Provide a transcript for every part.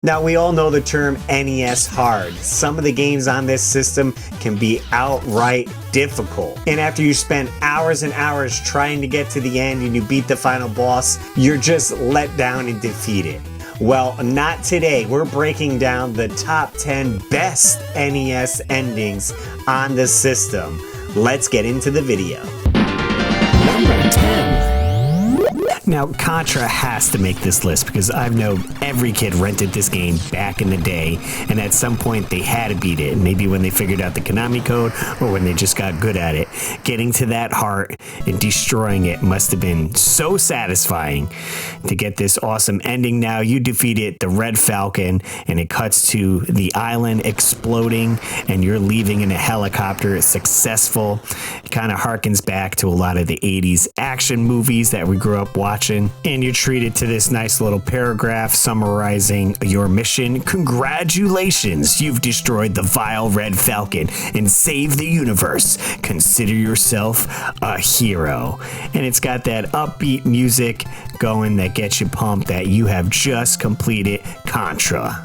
Now, we all know the term NES hard. Some of the games on this system can be outright difficult. And after you spend hours and hours trying to get to the end and you beat the final boss, you're just let down and defeated. Well, not today. We're breaking down the top 10 best NES endings on the system. Let's get into the video. Number 10. Now, Contra has to make this list because I know every kid rented this game back in the day, and at some point they had to beat it. Maybe when they figured out the Konami code or when they just got good at it. Getting to that heart and destroying it must have been so satisfying. To get this awesome ending now, you defeated the Red Falcon, and it cuts to the island exploding, and you're leaving in a helicopter. It's successful. It kind of harkens back to a lot of the 80s action movies that we grew up watching. And you're treated to this nice little paragraph summarizing your mission. Congratulations, you've destroyed the vile Red Falcon and saved the universe. Consider yourself a hero. And it's got that upbeat music going that gets you pumped that you have just completed Contra.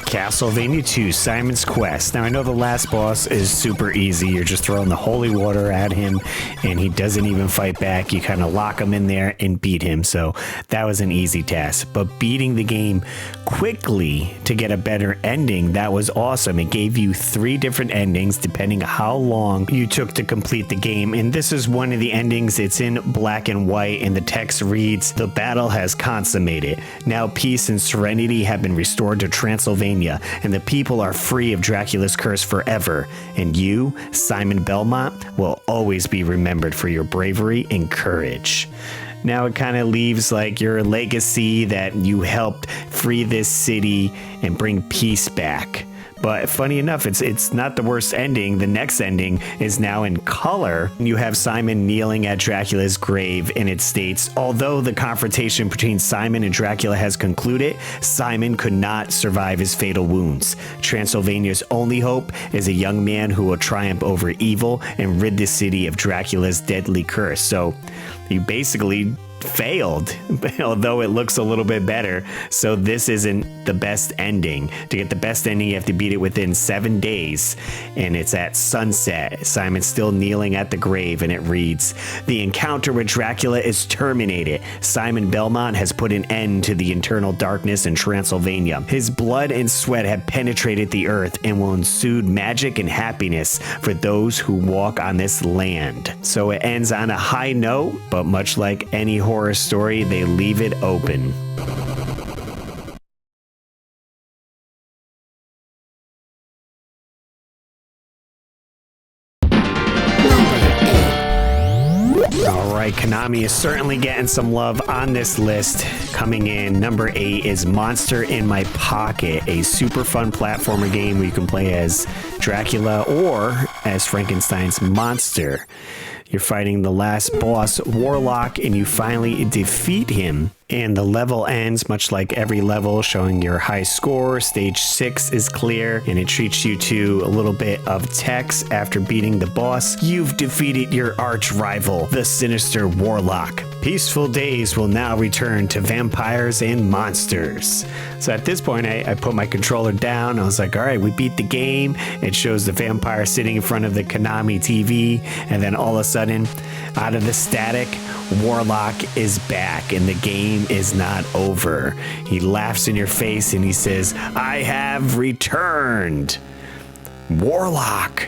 Castlevania 2, Simon's Quest. Now, I know the last boss is super easy. You're just throwing the holy water at him, and he doesn't even fight back. You kind of lock him in there and beat him, so that was an easy task. But beating the game quickly to get a better ending, that was awesome. It gave you 3 different endings depending on how long you took to complete the game, and this is one of the endings. It's in black and white, and the text reads, "The battle has consummated. Now peace and serenity have been restored to Transylvania, and the people are free of Dracula's curse forever. And you, Simon Belmont, will always be remembered for your bravery and courage." Now it kind of leaves like your legacy that you helped free this city and bring peace back. But funny enough, it's not the worst ending. The next ending is now in color. You have Simon kneeling at Dracula's grave, and it states, "Although the confrontation between Simon and Dracula has concluded, Simon could not survive his fatal wounds. Transylvania's only hope is a young man who will triumph over evil and rid the city of Dracula's deadly curse." So you basically failed, although it looks a little bit better. So this isn't the best ending. To get the best ending, you have to beat it within 7 days, and it's at sunset. Simon's still kneeling at the grave, and it reads, "The encounter with Dracula is terminated. Simon Belmont has put an end to the internal darkness in Transylvania. His blood and sweat have penetrated the earth and will ensue magic and happiness for those who walk on this land." So it ends on a high note, but much like any horror story, they leave it open. Alright, Konami is certainly getting some love on this list. Coming in, number 8 is Monster in My Pocket, a super fun platformer game where you can play as Dracula or as Frankenstein's monster. You're fighting the last boss, Warlock, and you finally defeat him. And the level ends much like every level, showing your high score. Stage 6 is clear, and it treats you to a little bit of text after beating the boss. You've defeated your arch rival, the sinister Warlock. Peaceful days will now return to vampires and monsters. So at this point, I put my controller down. I was like, all right, we beat the game. It shows the vampire sitting in front of the Konami TV, and then all of a sudden, out of the static, Warlock is back, and the game is not over. He laughs in your face and he says, "I have returned." Warlock,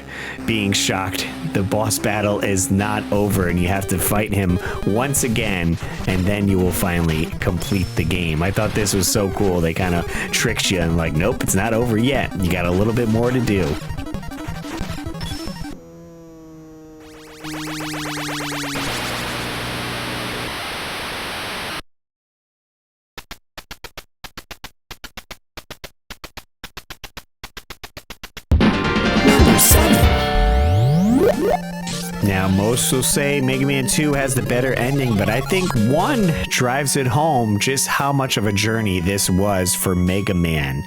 being shocked, the boss battle is not over, and you have to fight him once again, and then you will finally complete the game. I thought this was so cool. They kind of tricked you and like, nope, it's not over yet. You got a little bit more to do. Now, most will say Mega Man 2 has the better ending, but I think 1 drives it home just how much of a journey this was for Mega Man.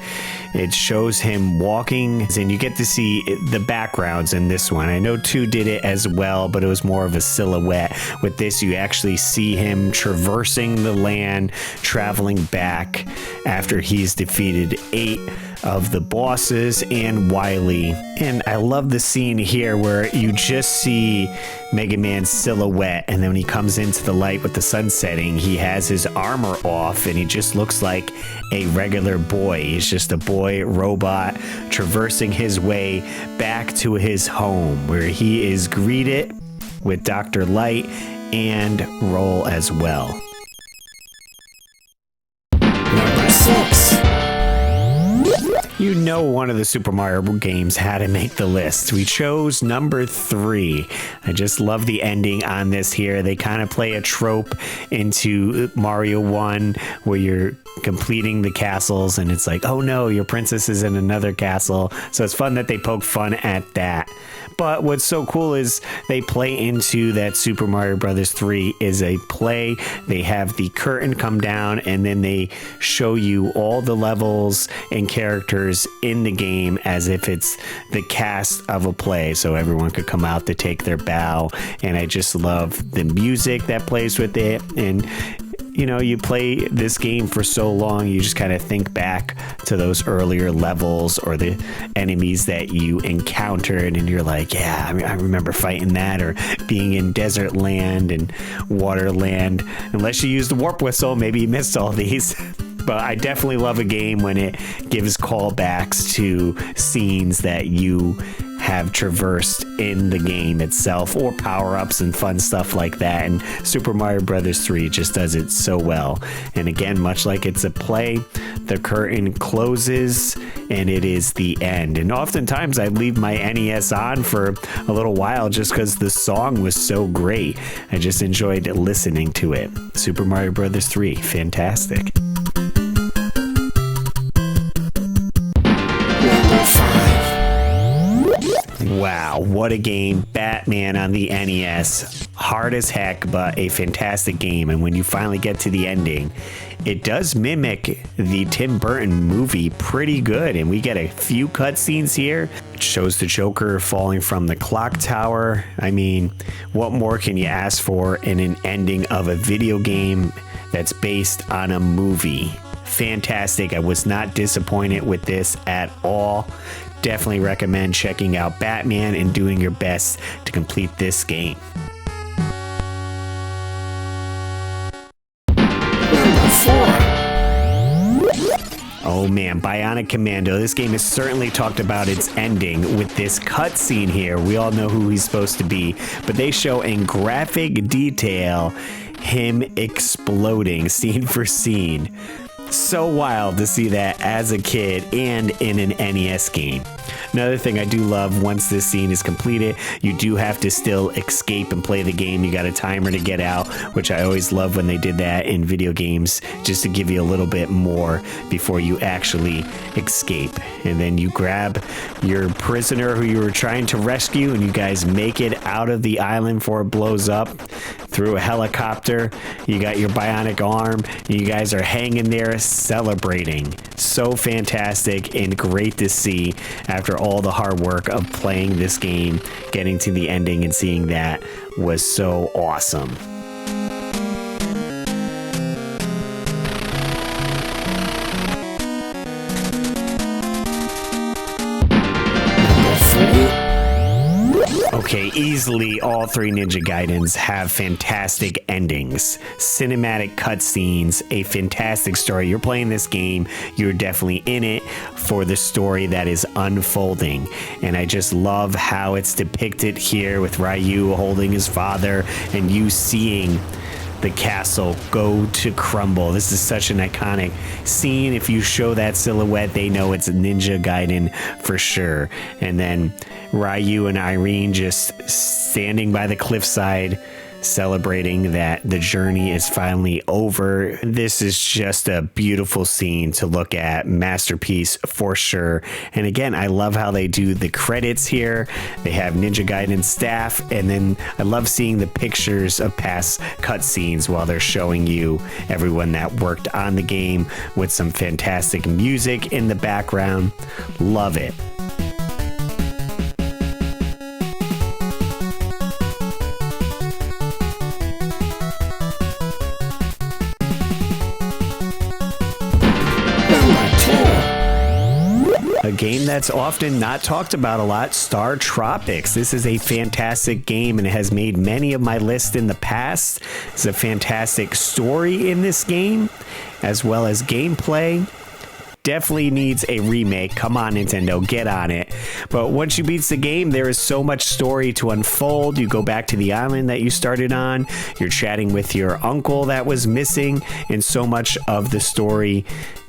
It shows him walking, and you get to see the backgrounds in this one. I know 2 did it as well, but it was more of a silhouette. With this, you actually see him traversing the land, traveling back after he's defeated 8 of the bosses and Wily. And I love the scene here where you just see Mega Man's silhouette, and then when he comes into the light with the sun setting, he has his armor off and he just looks like a regular boy. He's just a boy robot traversing his way back to his home, where he is greeted with Dr. Light and Roll as well. Number 6. You know one of the Super Mario games had to make the list. We chose number 3. I just love the ending on this here. They kind of play a trope into Mario 1 where you're completing the castles and it's like, oh no, your princess is in another castle. So it's fun that they poke fun at that. But what's so cool is they play into that Super Mario Brothers 3 is a play. They have the curtain come down and then they show you all the levels and characters in the game as if it's the cast of a play. So everyone could come out to take their bow. And I just love the music that plays with it. And you know, you play this game for so long, you just kind of think back to those earlier levels or the enemies that you encountered, and you're like, yeah, I remember fighting that, or being in Desert Land and Water Land. Unless you use the Warp Whistle, maybe you missed all these. But I definitely love a game when it gives callbacks to scenes that you have traversed in the game itself, or power-ups and fun stuff like that. And Super Mario Brothers 3 just does it so well. And again, much like it's a play, the curtain closes and it is the end. And oftentimes I leave my NES on for a little while just because the song was so great. I just enjoyed listening to it. Super Mario Brothers 3, fantastic. Number 5. Wow, what a game. Batman on the NES. Hard as heck, but a fantastic game. And when you finally get to the ending, it does mimic the Tim Burton movie pretty good. And we get a few cutscenes here. It shows the Joker falling from the clock tower. I mean, what more can you ask for in an ending of a video game that's based on a movie? Fantastic. I was not disappointed with this at all. Definitely recommend checking out Batman and doing your best to complete this game. Number 4. Oh man, Bionic Commando. This game has certainly talked about its ending with this cutscene here. We all know who he's supposed to be, but they show in graphic detail him exploding scene for scene. So wild to see that as a kid and in an NES game. Another thing I do love, once this scene is completed, you do have to still escape and play the game. You got a timer to get out, which I always love when they did that in video games, just to give you a little bit more before you actually escape. And then you grab your prisoner who you were trying to rescue, and you guys make it out of the island before it blows up through a helicopter. You got your bionic arm, and you guys are hanging there celebrating. So fantastic and great to see after all the hard work of playing this game. Getting to the ending and seeing that was so awesome. Okay, easily all 3 Ninja Gaidens have fantastic endings, cinematic cutscenes, a fantastic story. You're playing this game, you're definitely in it for the story that is unfolding. And I just love how it's depicted here with Ryu holding his father and you seeing the castle go to crumble. This is such an iconic scene. If you show that silhouette, they know it's Ninja Gaiden for sure. And then Ryu and Irene just standing by the cliffside, celebrating that the journey is finally over. This is just a beautiful scene to look at. Masterpiece for sure. And again, I love how they do the credits here. They have Ninja Gaiden staff, and then I love seeing the pictures of past cutscenes while they're showing you everyone that worked on the game with some fantastic music in the background. Love it. A game that's often not talked about a lot, Star Tropics. This is a fantastic game and it has made many of my lists in the past. It's a fantastic story in this game, as well as gameplay. Definitely needs a remake. Come on, Nintendo, get on it. But once you beat the game, there is so much story to unfold. You go back to the island that you started on. You're chatting with your uncle that was missing, and so much of the story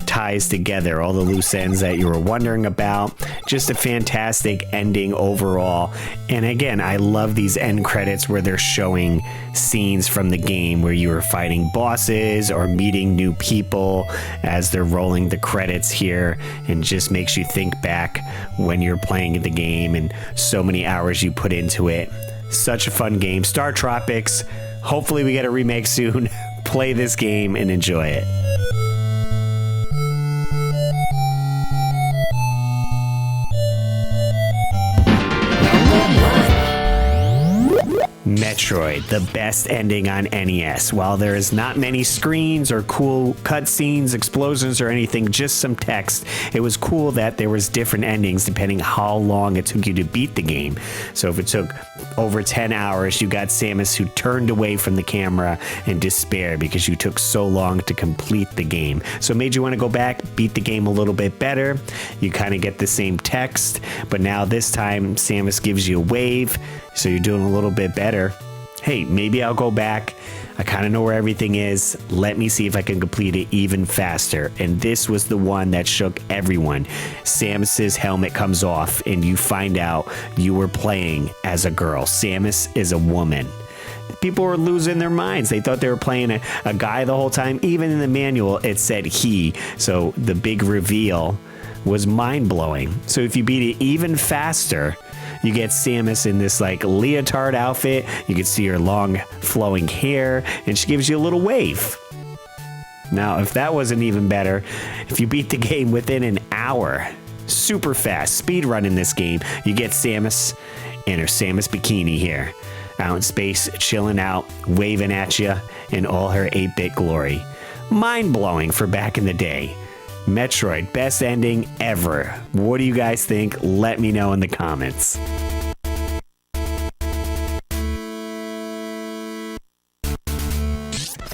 ties together, all the loose ends that you were wondering about. Just a fantastic ending overall. And again, I love these end credits where they're showing scenes from the game where you are fighting bosses or meeting new people as they're rolling the credits here, and just makes you think back when you're playing the game and so many hours you put into it. Such a fun game. Star Tropics. Hopefully we get a remake soon. Play this game and enjoy it. Metroid, the best ending on NES. While there is not many screens or cool cutscenes, explosions, or anything, just some text, it was cool that there was different endings depending how long it took you to beat the game. So if it took over 10 hours, you got Samus who turned away from the camera in despair because you took so long to complete the game. So it made you want to go back, beat the game a little bit better. You kind of get the same text, but now this time Samus gives you a wave, so you're doing a little bit better. Hey, maybe I'll go back. I kind of know where everything is. Let me see if I can complete it even faster. And this was the one that shook everyone. Samus's helmet comes off and you find out you were playing as a girl. Samus is a woman. People were losing their minds. They thought they were playing a guy the whole time. Even in the manual, it said he. So the big reveal was mind-blowing. So if you beat it even faster, you get Samus in this like leotard outfit. You can see her long flowing hair, and she gives you a little wave. Now, if that wasn't even better, if you beat the game within an hour, super fast, speed run in this game, you get Samus in her Samus bikini here, out in space, chilling out, waving at you in all her 8-bit glory. Mind-blowing for back in the day. Metroid, best ending ever. What do you guys think? Let me know in the comments.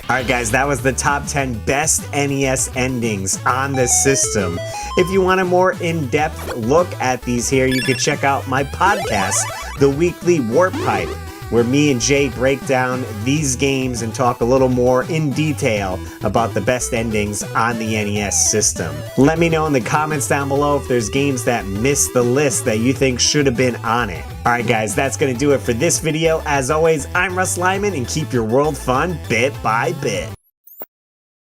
Alright guys, that was the top 10 best NES endings on the system. If you want a more in-depth look at these here, you can check out my podcast, The Weekly Warp Pipe, where me and Jay break down these games and talk a little more in detail about the best endings on the NES system. Let me know in the comments down below if there's games that missed the list that you think should have been on it. Alright guys, that's going to do it for this video. As always, I'm Russ Lyman, and keep your world fun bit by bit.